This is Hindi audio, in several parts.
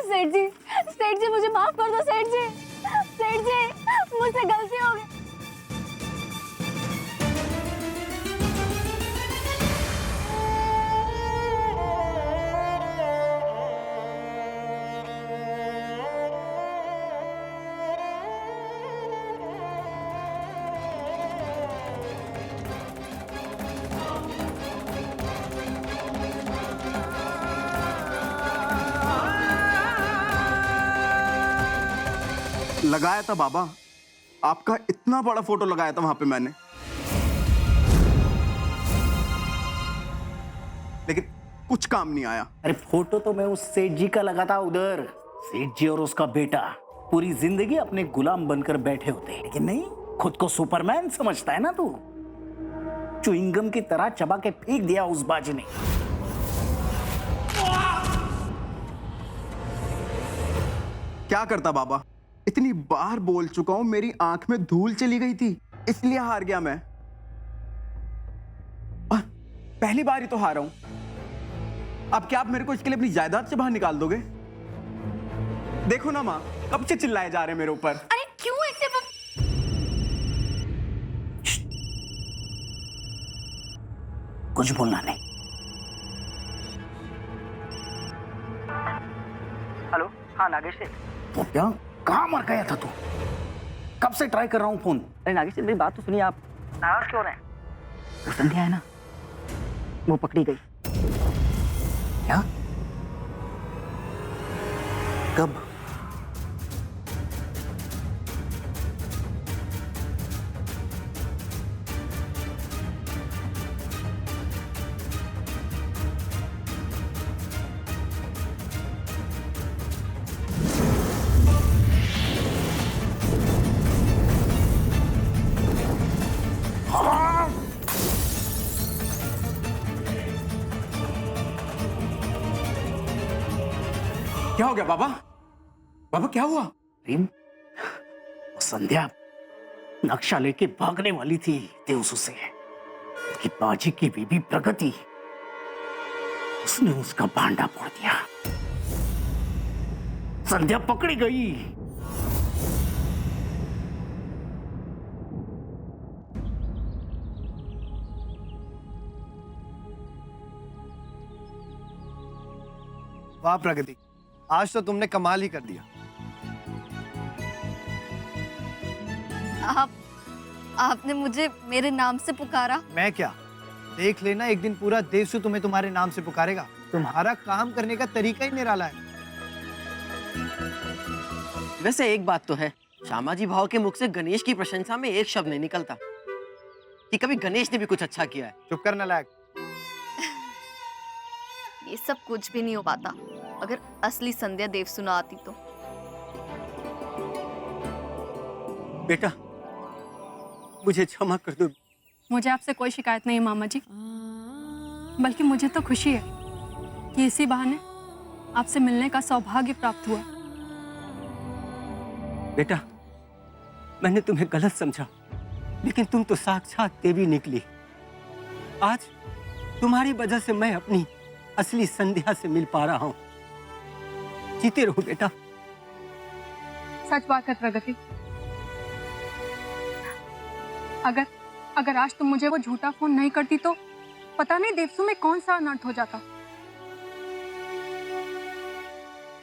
सेठ जी मुझे माफ कर दो सेठ जी, मुझसे गलती हो गई। लगाया था बाबा, आपका इतना बड़ा फोटो लगाया था वहां पे मैंने, लेकिन कुछ काम नहीं आया। अरे फोटो तो मैं उस सेठ जी का लगा था उधर। सेठ जी और उसका बेटा पूरी जिंदगी अपने गुलाम बनकर बैठे होते, लेकिन नहीं, खुद को सुपरमैन समझता है ना तू। च्युइंगम की तरह चबा के फेंक दिया उस बाजी ने। क्या करता बाबा, इतनी बार बोल चुका हूं, मेरी आंख में धूल चली गई थी, इसलिए हार गया मैं। पहली बार ही तो हारा हूं। अब क्या आप मेरे को इसके लिए अपनी जायदाद से बाहर निकाल दोगे? देखो ना माँ, कब से चिल्लाए जा रहे हैं मेरे ऊपर। अरे क्यों ऐसे कुछ बोलना नहीं। हेलो, हाँ नागेश से। तो क्या, कहाँ मर गया था तू? कब से ट्राई कर रहा हूँ फोन। अरे नागेश से, मेरी बात तो सुनिए आप। नाराज क्यों रहे हैं? वो संध्या है ना, वो पकड़ी गई। क्या? कब? क्या हो गया बाबा? बाबा क्या हुआ? प्रेम, संध्या नक्शा लेके भागने वाली थी देवसु से कि बाजी की बीबी प्रगति, उसने उसका भांडा फोड़ दिया। संध्या पकड़ी गई। वाह प्रगति, आज तो तुमने कमाल ही कर दिया। आपने मुझे मेरे नाम से पुकारा? मैं क्या, देख लेना, एक दिन पूरा देवसु तुम्हें तुम्हारे नाम से पुकारेगा। तुम्हारा काम करने का तरीका ही निराला है। वैसे एक बात तो है, श्यामा जी भाव के मुख से गणेश की प्रशंसा में एक शब्द नहीं निकलता कि कभी गणेश ने भी कुछ अच्छा किया है। चुप करना लायक। ये सब कुछ भी नहीं हो पाता अगर असली संध्या देवसु ना आती तो। बेटा, मुझे क्षमा कर दो। मुझे आपसे कोई शिकायत नहीं है मामा जी, बल्कि मुझे तो खुशी है कि इसी बहाने आपसे मिलने का सौभाग्य प्राप्त हुआ। बेटा, मैंने तुम्हें गलत समझा, लेकिन तुम तो साक्षात देवी निकली। आज तुम्हारी वजह से मैं अपनी असली संध्या से मिल पा रहा हूं। जीते रहो बेटा। सच बात है प्रगति, अगर आज तुम मुझे वो झूठा फोन नहीं करती तो पता नहीं देवसु में कौन सा अनर्थ हो जाता।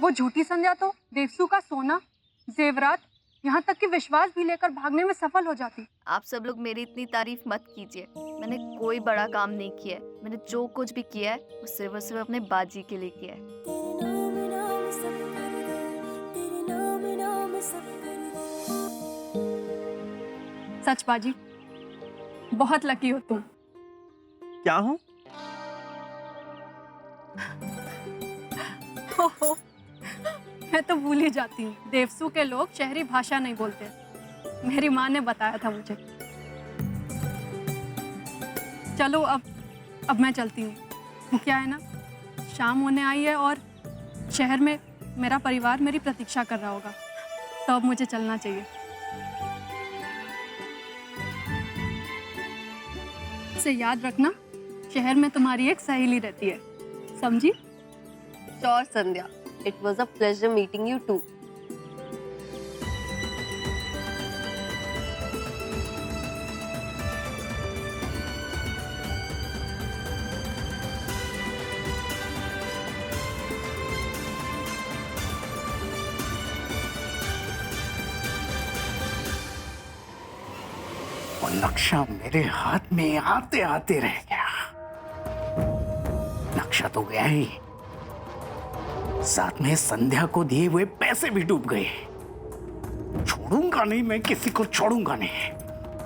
वो झूठी संध्या तो देवसु का सोना, जेवरात, यहाँ तक कि विश्वास भी लेकर भागने में सफल हो जाती। आप सब लोग मेरी इतनी तारीफ मत कीजिए। मैंने कोई बड़ा काम नहीं किया है। मैंने जो कुछ भी किया है वो सिर्फ अपने बाजी के लिए किया है। सच बाजी, बहुत लकी हो तुम। क्या हूं? मैं तो भूल ही जाती हूँ, देवसु के लोग शहरी भाषा नहीं बोलते। मेरी माँ ने बताया था मुझे। चलो अब मैं चलती हूँ। वो क्या है ना, शाम होने आई है और शहर में मेरा परिवार मेरी प्रतीक्षा कर रहा होगा, तो अब मुझे चलना चाहिए। से याद रखना, शहर में तुम्हारी एक सहेली रहती है, समझी? Sure Sandhya, It was a pleasure meeting you too. वो नक्शा मेरे हाथ में आते आते रह गया। नक्शा तो गया ही, साथ में संध्या को दिए हुए पैसे भी डूब गए। छोड़ूंगा नहीं, मैं किसी को छोड़ूंगा नहीं।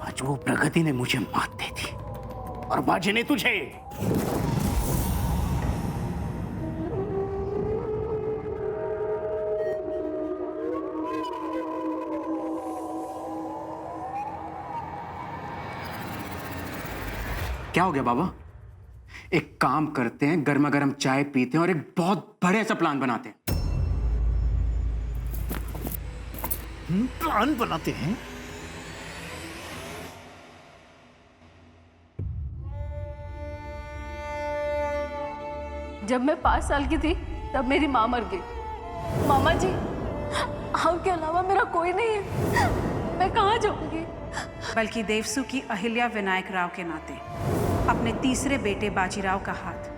आज वो प्रगति ने मुझे मात दे दी और बाजी ने तुझे। क्या हो गया बाबा? एक काम करते हैं, गर्मा गर्म चाय पीते हैं और एक बहुत बड़े सा प्लान बनाते हैं। प्लान बनाते हैं? जब मैं 5 साल की थी तब मेरी माँ मर गई। मामा जी, आपके अलावा मेरा कोई नहीं है। मैं कहाँ जाऊंगी? बल्कि देवसू की अहिल्या विनायक राव के नाते अपने तीसरे बेटे बाजीराव का हाथ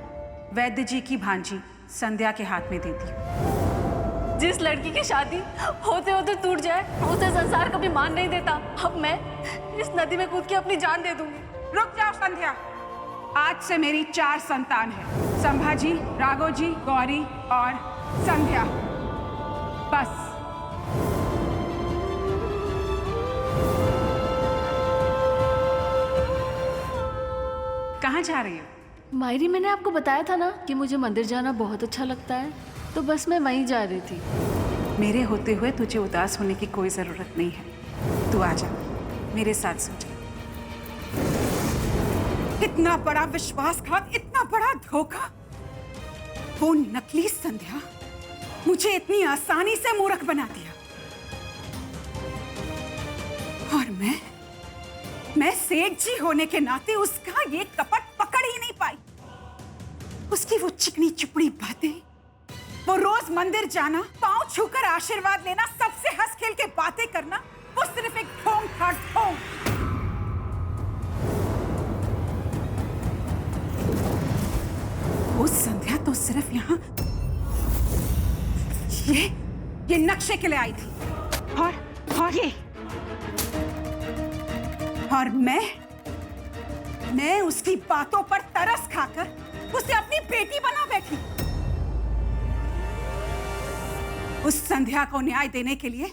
वैद्य जी की भांजी संध्या के हाथ में दे दी। जिस लड़की की शादी होते होते टूट जाए उसे संसार कभी मान नहीं देता। अब मैं इस नदी में कूद के अपनी जान दे दूंगी। रुक जाओ संध्या, आज से मेरी 4 संतान है, संभाजी, राघोजी, गौरी और संध्या। बस। कहाँ जा रही हो? मायरी, मैंने आपको बताया था ना कि मुझे मंदिर जाना बहुत अच्छा लगता है, तो बस मैं वहीं जा रही थी। मेरे होते हुए तुझे उदास होने की कोई जरूरत नहीं है। तू आ जा, मेरे साथ सो जा। इतना बड़ा विश्वासघात, इतना बड़ा धोखा। वो नकली संध्या मुझे इतनी आसानी से मूर्ख बना दिया, और मैं सेठ जी होने के नाते उसका ये कपट पकड़ ही नहीं पाई। उसकी वो चिकनी चुपड़ी बातें, वो रोज मंदिर जाना, पांव छूकर आशीर्वाद लेना, सबसे हंस खेल के बातें करना, वो सिर्फ एक ढोंग था, ढोंग। वो संध्या तो सिर्फ यहाँ ये नक्शे के लिए आई थी, और मैं उसकी बातों पर तरस खाकर उसे अपनी बेटी बना बैठी। उस संध्या को न्याय देने के लिए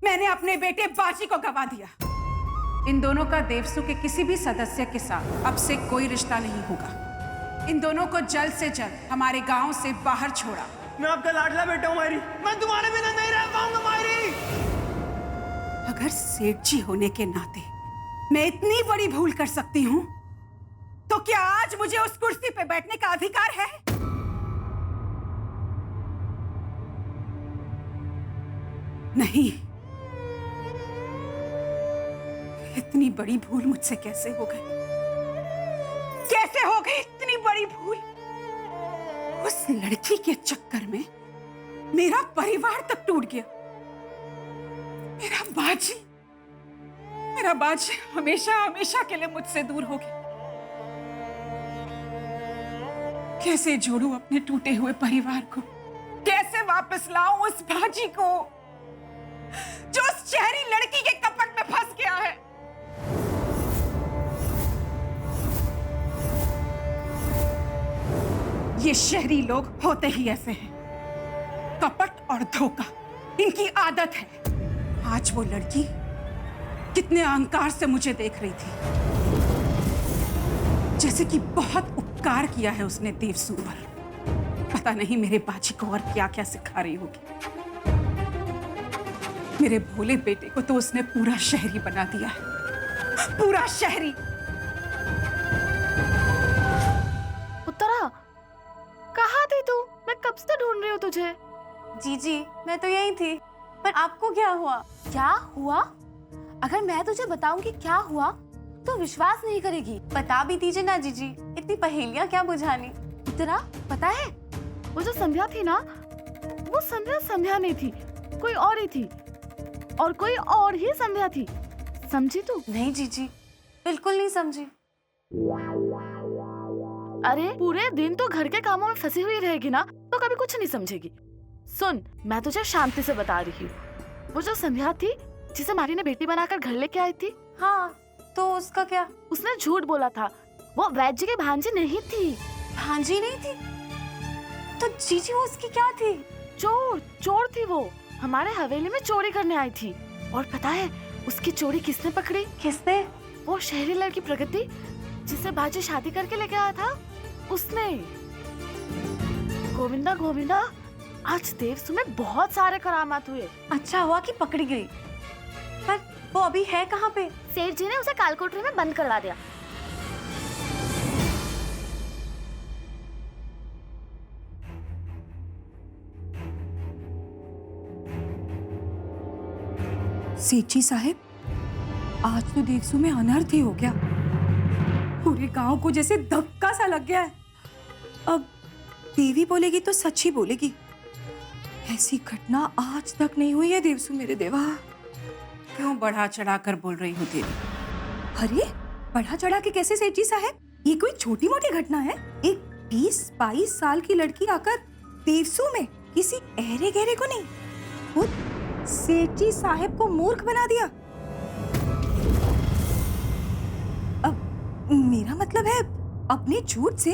मैंने अपने बेटे बाजी को गवा दिया। इन दोनों का देवसू के किसी भी सदस्य के साथ अब से कोई रिश्ता नहीं होगा। इन दोनों को जल्द से जल्द हमारे गांव से बाहर छोड़ा। मैं आपका लाडला बेटा हूं मायरी, मैं तुम्हारे बिना नहीं रह पाऊंगा मायरी। अगर सेठ जी होने के नाते मैं इतनी बड़ी भूल कर सकती हूं, तो क्या आज मुझे उस कुर्सी पे बैठने का अधिकार है? नहीं। इतनी बड़ी भूल मुझसे कैसे हो गई? कैसे हो गई इतनी बड़ी भूल? उस लड़की के चक्कर में मेरा परिवार तक टूट गया। मेरा बाजी हमेशा हमेशा के लिए मुझसे दूर हो गया। कैसे जोड़ूं अपने टूटे हुए परिवार को? कैसे वापस लाऊं उस बाजी को जो उस शहरी लड़की के कपट में फंस गया है? ये शहरी लोग होते ही ऐसे हैं, कपट और धोखा इनकी आदत है। आज वो लड़की कितने अहंकार से मुझे देख रही थी, जैसे कि बहुत उपकार किया है उसने देवसू पर। पता नहीं मेरे बाजी को और क्या क्या सिखा रही होगी। मेरे भोले बेटे को तो उसने पूरा शहरी बना दिया है, पूरा शहरी। उत्तरा, कहाँ थी तू? मैं कब से ढूंढ रही हूँ तुझे। जीजी, मैं तो यही थी, पर आपको क्या हुआ? क्या हुआ? अगर मैं तुझे बताऊंगी क्या हुआ तो विश्वास नहीं करेगी। बता भी दीजिए ना जीजी, इतनी पहेलियां क्या बुझानी। तेरा पता है, वो जो संध्या थी ना, वो संध्या संध्या नहीं थी, कोई और ही थी, और कोई और ही संध्या थी। समझी तू? नहीं जीजी, बिल्कुल नहीं समझी। अरे पूरे दिन तो घर के कामों में फंसी हुई रहेगी ना, तो कभी कुछ नहीं समझेगी। सुन, मैं तुझे शांति से बता रही हूँ, वो जो संध्या थी जिसे मारी ने बेटी बनाकर घर लेके आई थी, हाँ, तो उसका क्या? उसने झूठ बोला था, वो वैद्य जी की भांजी नहीं थी। भांजी नहीं थी? तो जीजी वो उसकी क्या थी? चोर, चोर थी वो, हमारे हवेली में चोरी करने आई थी। और पता है उसकी चोरी किसने पकड़ी? किसने? वो शहरी लड़की प्रगति, जिसे बाजी शादी करके लेके आया था, उसने। गोविंदा गोविंदा, आज देवसू में बहुत सारे करामात हुए। अच्छा हुआ कि पकड़ी गई, पर वो अभी है कहाँ पे? सेठ जी ने उसे कालकोठरी में बंद करवा दिया। सेठ जी साहब, आज तो देवसू में अनर्थ ही हो गया। पूरे गांव को जैसे धक्का सा लग गया है। अब देवी बोलेगी तो सच ही बोलेगी। ऐसी घटना आज तक नहीं हुई है देवसू मेरे देवा। क्यों बढ़ा चढ़ा कर बोल रही हो देवी? अरे बढ़ा चढ़ा के कैसे सेठ जी साहब? ये कोई छोटी मोटी घटना है? एक 20-22 साल की लड़की आकर देवसू में किसी अहरे गहरे को नहीं, खुद सेठ जी साहब को मूर्ख बना दिया। अब मेरा मतलब है अपने झूठ से।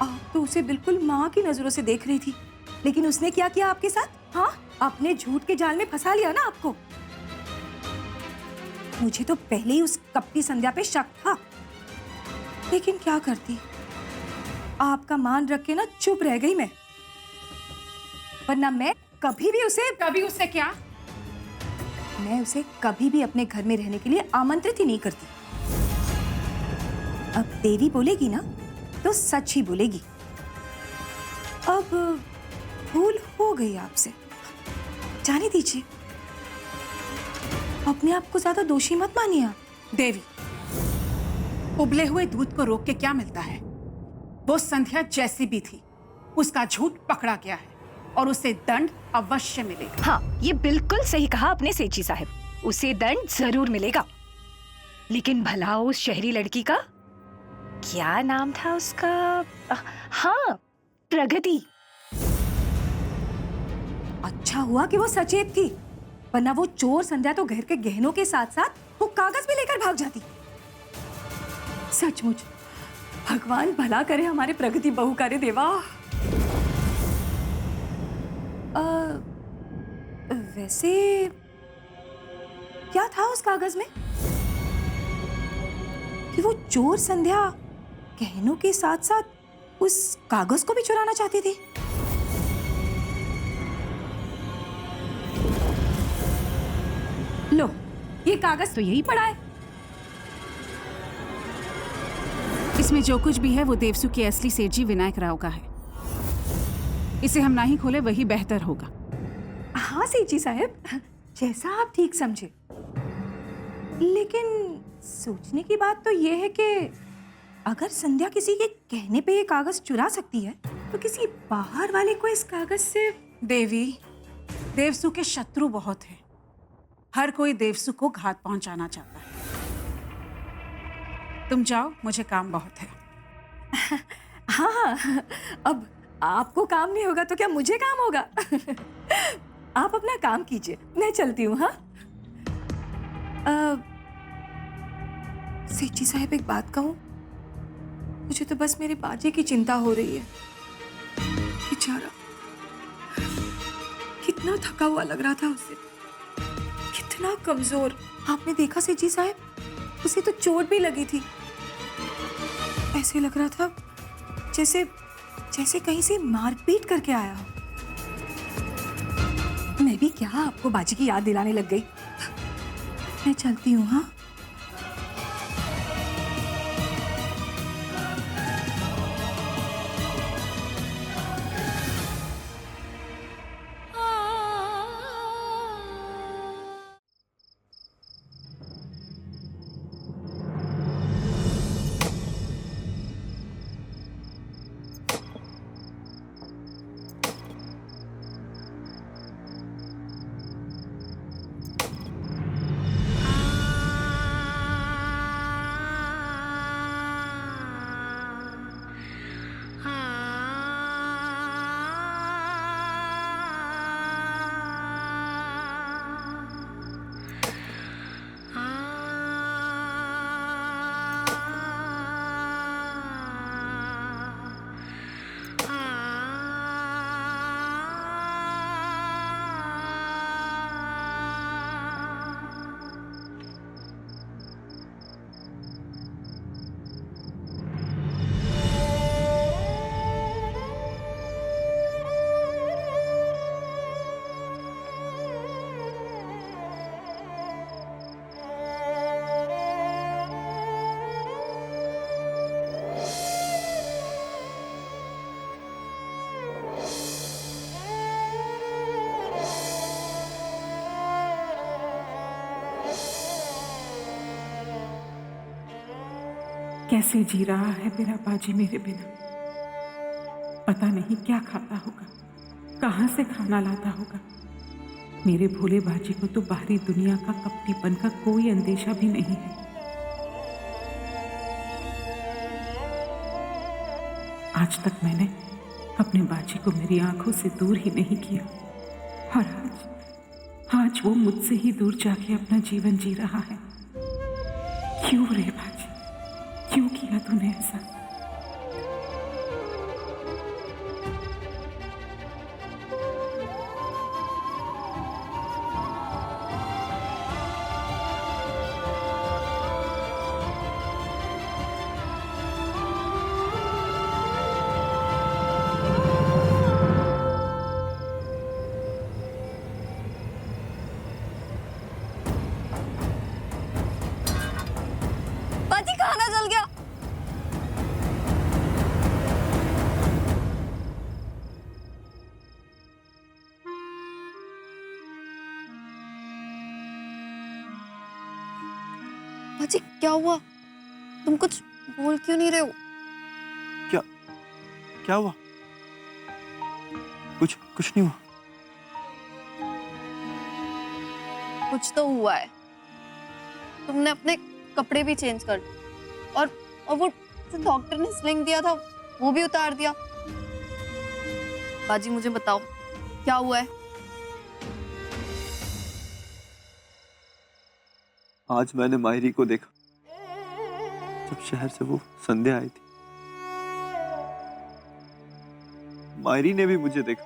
आप तो उसे बिल्कुल माँ की नजरों से देख रही थी, लेकिन उसने क्या किया आपके साथ? हाँ, अपने झूठ के जाल में फंसा लिया ना आपको। मुझे तो पहले ही उस कपटी संध्या पे शक था, लेकिन क्या करती, आपका मान रख के ना चुप रह गई मैं, वरना मैं कभी भी उसे क्या? मैं उसे कभी भी अपने घर में रहने के लिए आमंत्रित ही नहीं करती। अब देवी बोलेगी ना तो सच ही बोलेगी। अब भूल हो गई आपसे, जाने दीजिए। अपने आप को ज्यादा दोषी मत मानिए आप। देवी, उबले हुए दूध को रोक के क्या मिलता है? वो संध्या जैसी भी थी, उसका झूठ पकड़ा गया है और उसे दंड अवश्य मिलेगा। हाँ, ये बिल्कुल सही कहा आपने सेठ जी साहब, उसे दंड जरूर मिलेगा। लेकिन भला उस शहरी लड़की का क्या नाम था उसका? हाँ, प्रगति। अच्छा हुआ कि वो सचेत थी, वरना वो चोर संध्या तो घर के गहनों के साथ साथ वो कागज भी लेकर भाग जाती। सचमुच भगवान भला करे हमारे प्रगति बहू का रे देवा। वैसे क्या था उस कागज में कि वो चोर संध्या गहनों के साथ साथ उस कागज को भी चुराना चाहती थी? लो, ये कागज तो यही पड़ा है। इसमें जो कुछ भी है वो देवसू के असली सेठ जी विनायक राव का है। इसे हम ना ही खोले वही बेहतर होगा। हाँ सेठ जी साहब, जैसा आप ठीक समझे। लेकिन सोचने की बात तो ये है कि अगर संध्या किसी के कहने पे ये कागज चुरा सकती है, तो किसी बाहर वाले को इस कागज से। देवी, देवसू के शत्रु बहुत हैं। हर कोई देवसू को घात पहुंचाना चाहता है। तुम जाओ, मुझे काम बहुत है। हाँ, अब आपको काम नहीं होगा तो क्या मुझे काम होगा? आप अपना काम कीजिए, मैं चलती हूँ। हाँ सेठ जी साहब, एक बात कहूँ, मुझे तो बस मेरे बाजे की चिंता हो रही है। बेचारा कितना थका हुआ लग रहा था उसे, कितना कमजोर। आपने देखा सेठ जी साहब, उसे तो चोट भी लगी थी। ऐसे लग रहा था जैसे कहीं से मारपीट करके आया हो। मैं भी क्या आपको बाजी की याद दिलाने लग गई। मैं चलती हूँ। हाँ, कैसे जी रहा है मेरा बाजी मेरे बिना। पता नहीं क्या खाता होगा, कहाँ से खाना लाता होगा। मेरे भोले बाजी को तो बाहरी दुनिया का कपटीपन का कोई अंदेशा भी नहीं है। आज तक मैंने अपने बाजी को मेरी आंखों से दूर ही नहीं किया, और आज वो मुझसे ही दूर जाके अपना जीवन जी रहा है। क्यों रे बाजी, क्यों किया तूने ऐसा? बाजी खाना जल गया। बाजी क्या हुआ? तुम कुछ बोल क्यों नहीं रहे हो? क्या हुआ? कुछ नहीं हुआ। कुछ तो हुआ है। तुमने अपने कपड़े भी चेंज कर लिए, और वो जो डॉक्टर ने स्लिंग दिया था वो भी उतार दिया। बाजी मुझे बताओ क्या हुआ है? आज मैंने मायरी को देखा जब शहर से वो संध्या आई थी। मायरी ने भी मुझे देखा,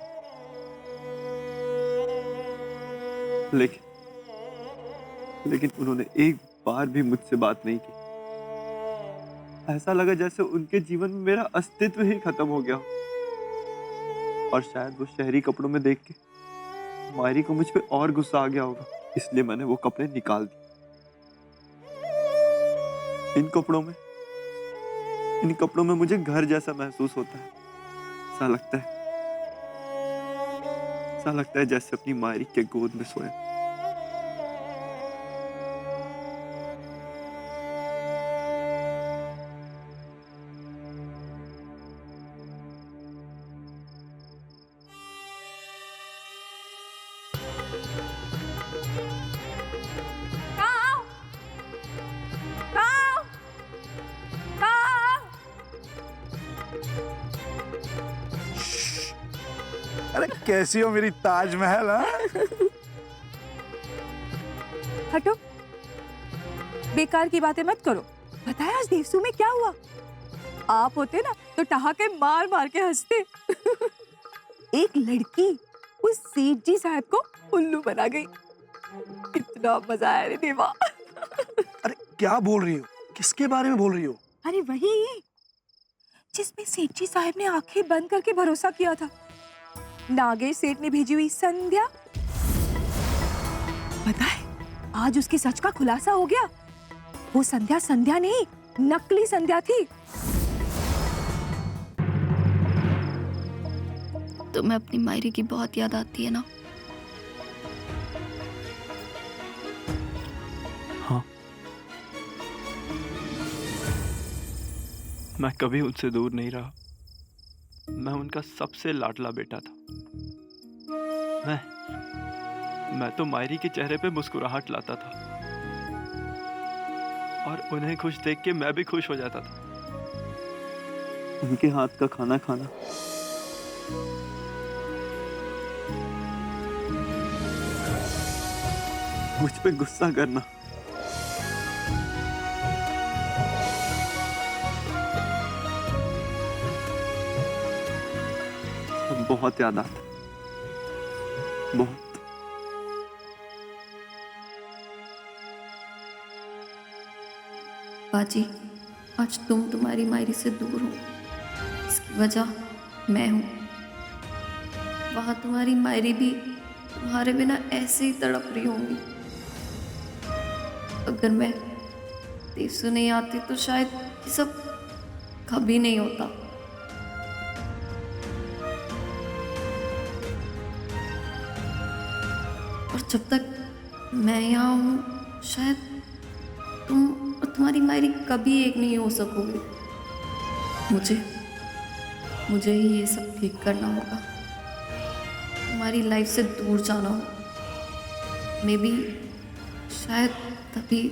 लेकिन उन्होंने एक बार भी मुझसे बात नहीं की। ऐसा लगा जैसे उनके जीवन में मेरा अस्तित्व ही खत्म हो गया। और शायद वो शहरी कपड़ों में देख के मायरी को मुझ पे और गुस्सा आ गया होगा, इसलिए मैंने वो कपड़े निकाल दिए। इन कपड़ों में मुझे घर जैसा महसूस होता है। ऐसा लगता है जैसे अपनी मायरी के गोद में सोया। अरे कैसी हो मेरी ताजमहल? हटो, बेकार की बातें मत करो। बताया आज देवसू में क्या हुआ? आप होते ना तो ठहाके मार मार के हंसते। एक लड़की उस सेठ जी साहब को उल्लू बना गई। इतना मजा आया रे देवा। अरे क्या बोल रही हो? किसके बारे में बोल रही हो? अरे वही जिसमें सेठ जी साहब ने आंखें बंद करके भरोसा किया था। नागेश सेठ ने भेजी हुई संध्या। पता है आज उसके सच का खुलासा हो गया। वो संध्या नहीं, नकली संध्या थी। तुम्हें अपनी मायरी की बहुत याद आती है ना? हाँ, मैं कभी उनसे दूर नहीं रहा। मैं उनका सबसे लाडला बेटा था। मैं तो मायरी के चेहरे पे मुस्कुराहट लाता था, और उन्हें खुश देख के मैं भी खुश हो जाता था। उनके हाथ का खाना खाना, मुझ पे गुस्सा करना, बहुत याद आता, बहुत। बाजी, आज तुम तुम्हारी मायरी से दूर हो, इसकी वजह मैं हूं। वहां तुम्हारी मायरी भी तुम्हारे बिना ऐसे ही तड़प रही होंगी। अगर मैं देवसू नहीं आती तो शायद ये सब कभी नहीं होता। और जब तक मैं यहाँ हूँ शायद तुम और तुम्हारी मायरी कभी एक नहीं हो सकोगे। मुझे ही ये सब ठीक करना होगा, तुम्हारी लाइफ से दूर जाना होगा। मे बी शायद तभी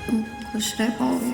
तुम खुश रह पाओगे।